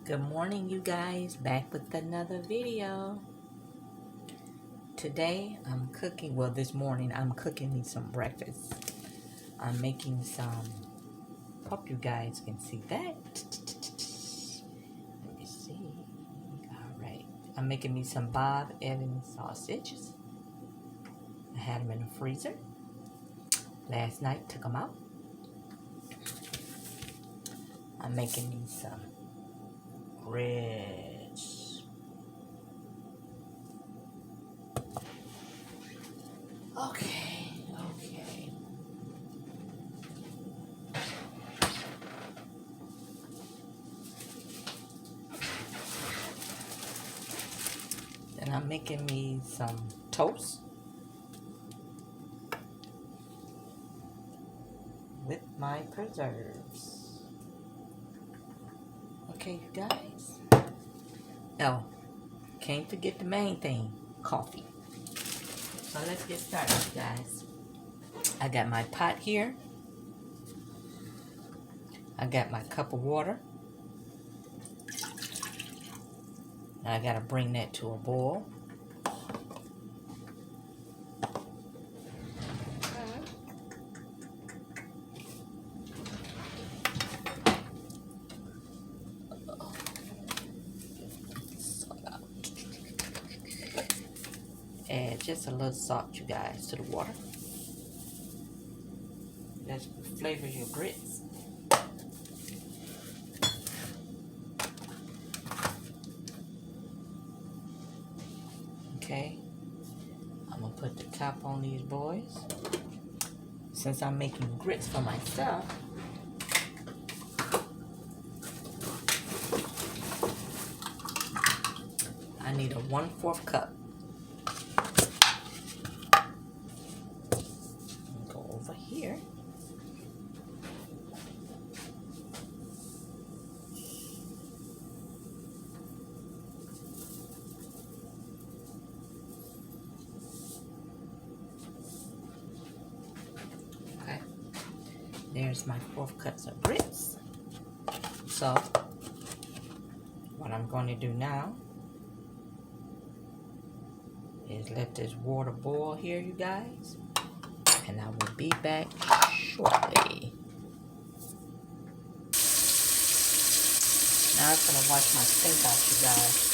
Good morning, you guys. Back with another video. Today I'm cooking, well, this morning I'm cooking me some breakfast. I'm making some, hope you guys can see that. Let me see. All right. I'm making me some Bob Evans sausages. I had them in the freezer last night, took them out. I'm making me some grits. Okay. Then I'm making me some toast with my preserves. Okay, you guys. Oh, can't forget the main thing, coffee. So let's get started, you guys. I got my pot here. I got my cup of water. Now I gotta bring that to a boil. Add just a little salt, you guys, to the water. That flavors your grits. Okay, I'm gonna put the top on these boys. Since I'm making grits for myself, I need a 1/4 cup. Go over here. Okay, there's my 4 cups of grits. So what I'm going to do now is let this water boil here, you guys, and I will be back shortly. Now I'm gonna wash my sink out, you guys.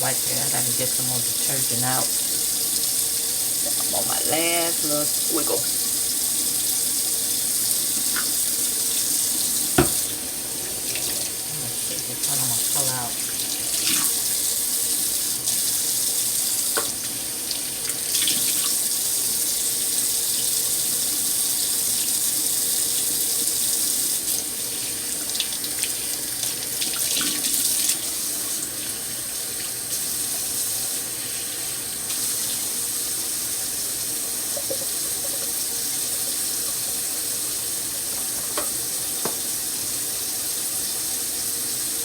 Right there, I gotta get some more detergent out. I'm on my last little squiggle. I'm gonna shake this one, I'm gonna pull out.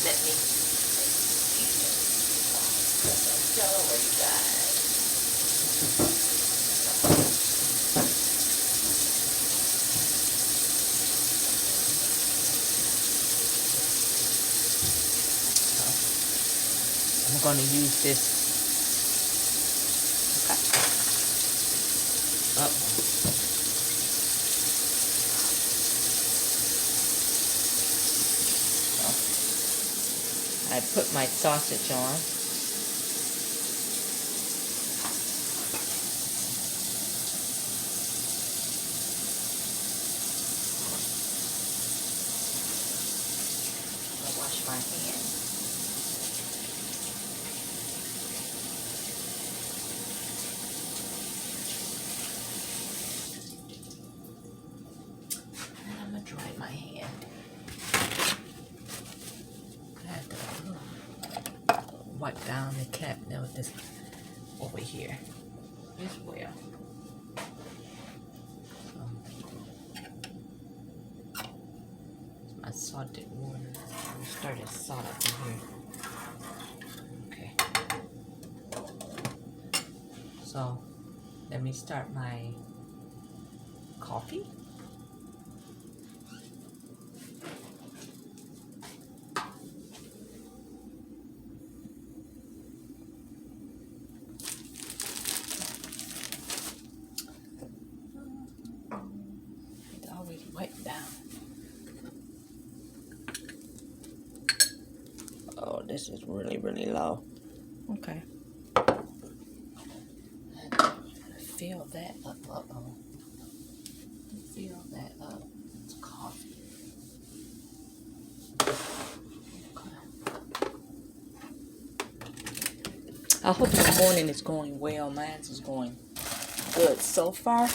Let me show you guys. I'm gonna use this. Okay. Oh. I put my sausage on. I'll wash my hands. And I'm gonna dry my hand. wipe down the cabinet with this over here as well. My salted water. I'm starting salt up in here. Okay. So let me start my coffee. It's always wiped down. Oh, this is really, really low. Okay. Fill that up. Fill that up. It's coffee. Okay. I hope the morning is going well. Mine is going good so far.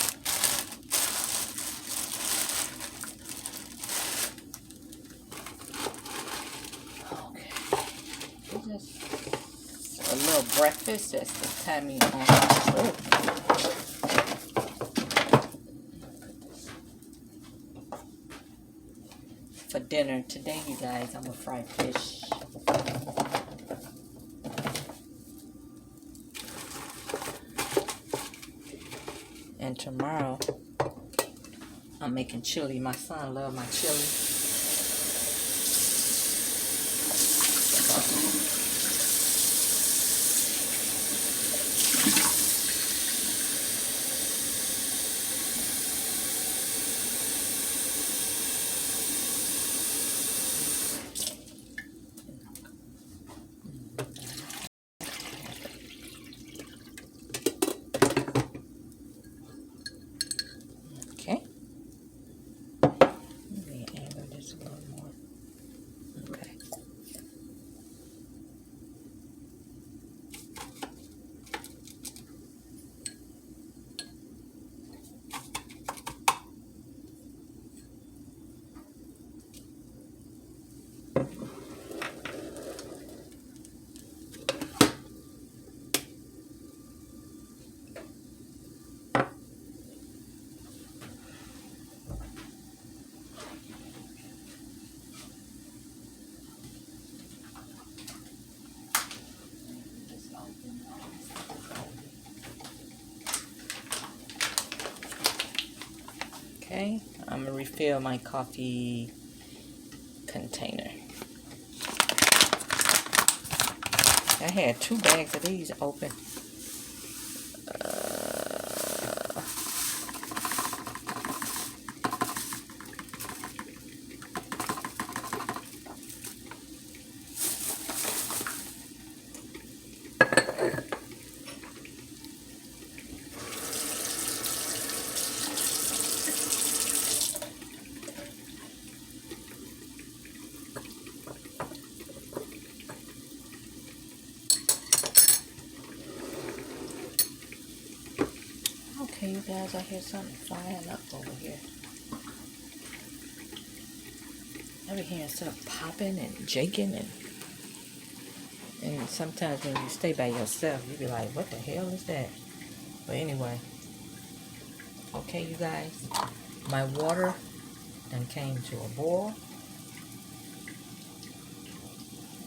A little breakfast. That's the timing on. For dinner today, you guys, I'm gonna fry fish. And tomorrow, I'm making chili. My son loves my chili. Okay. Let me angle this a little more. Okay. Okay, I'm gonna refill my coffee container. I had 2 bags of these open. Okay, you guys, I hear something flying up over here. I be hearing stuff popping and jaking, and sometimes when you stay by yourself, you be like, what the hell is that? But anyway, okay, you guys, my water then came to a boil.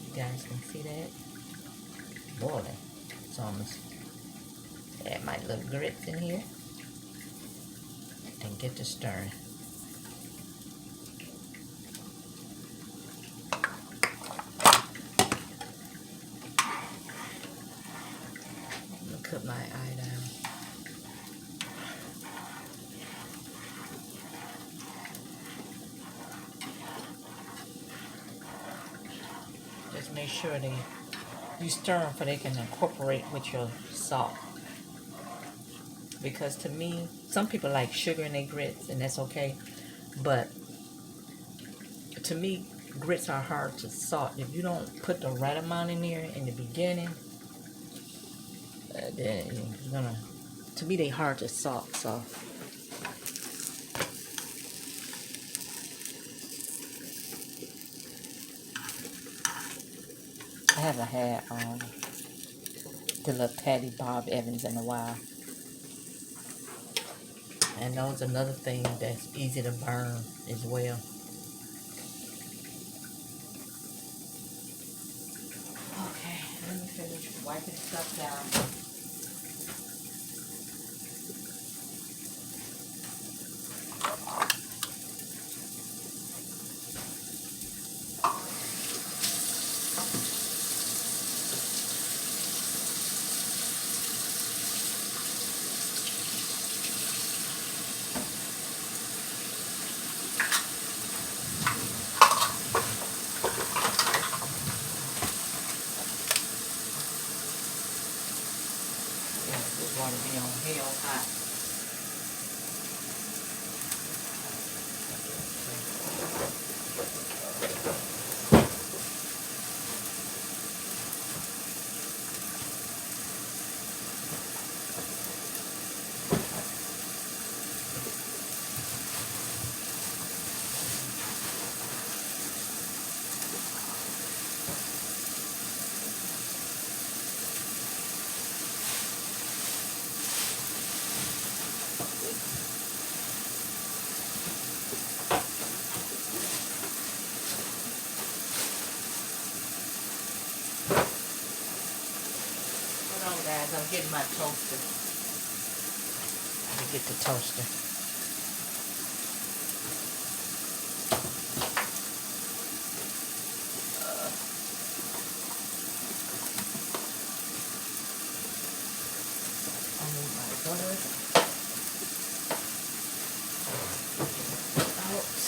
You guys can see that boiling. So I'm gonna add my little grits in here and get to stirring. I'm gonna cut my eye down. Just make sure you stir them so they can incorporate with your salt. Because to me, some people like sugar in their grits, and that's okay. But to me, grits are hard to salt. If you don't put the right amount in there in the beginning, then you're gonna. To me, they hard to salt. So I haven't had the little Patty Bob Evans in a while. And those another thing that's easy to burn as well. Okay, let me finish wiping stuff down. This water be on hell hot. Hold on, guys. I'm getting my toaster. Let me get the toaster. I need my butter. Oops.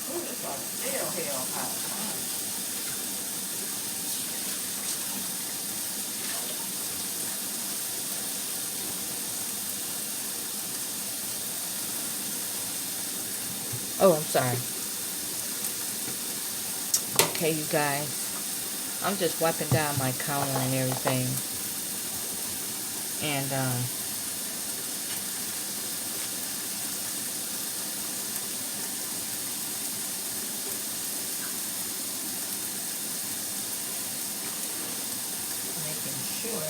Ooh, this water is hell hot. Oh, I'm sorry. Okay, you guys. I'm just wiping down my counter and everything. And, making sure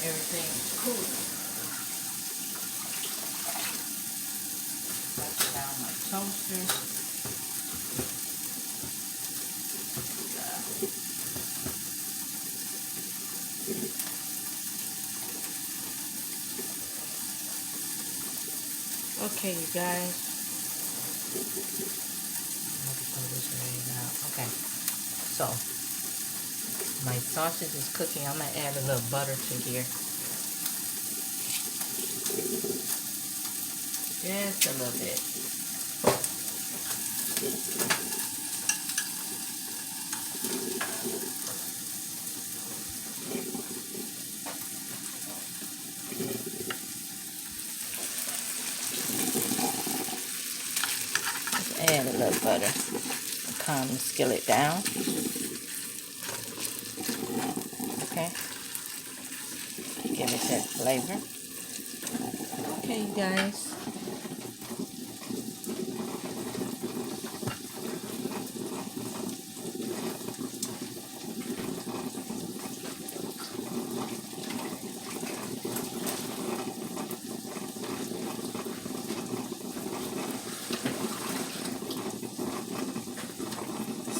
everything is cool. Wipe down my toaster. Okay, you guys. Okay, so my sausage is cooking. I'm gonna add a little butter to here. Just a little bit. Add a little butter. Calm the skillet down. Okay. Give it that flavor. Okay, you guys.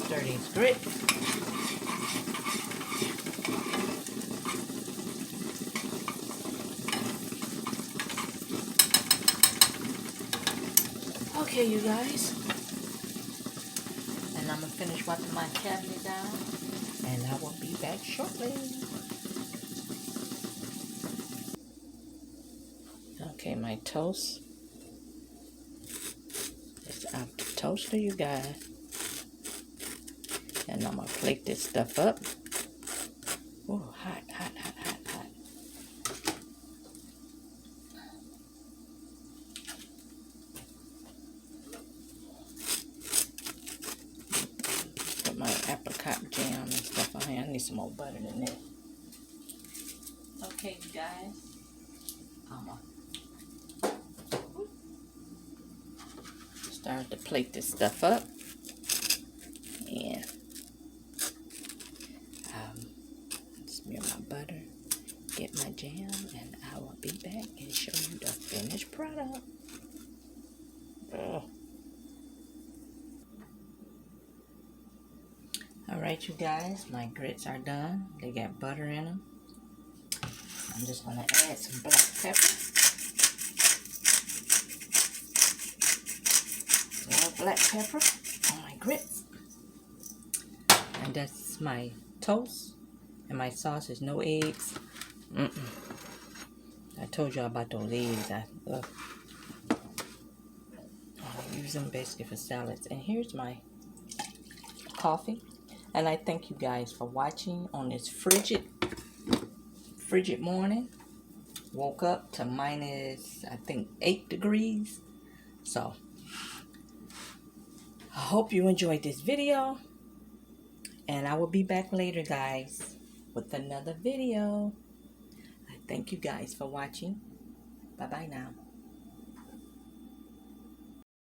Stir these grits. Okay, you guys. And I'm going to finish wiping my cabinet down. And I will be back shortly. Okay, my toast. It's out the toaster, you guys. And I'm going to plate this stuff up. Oh, hot, hot, hot, hot, hot. Put my apricot jam and stuff on here. I need some more butter than that. Okay, you guys. Start to plate this stuff up. in. Smear my butter, get my jam, and I will be back and show you the finished product. Alright, you guys, my grits are done. They got butter in them. I'm just going to add some black pepper. More black pepper on my grits. And that's my toast. And my sauce is no eggs. I told you about those eggs. I use them basically for salads. And here's my coffee. And I thank you guys for watching on this frigid morning. Woke up to minus, I think, 8 degrees. So, I hope you enjoyed this video. And I will be back later, guys, with another video. I thank you guys for watching. Bye-bye now.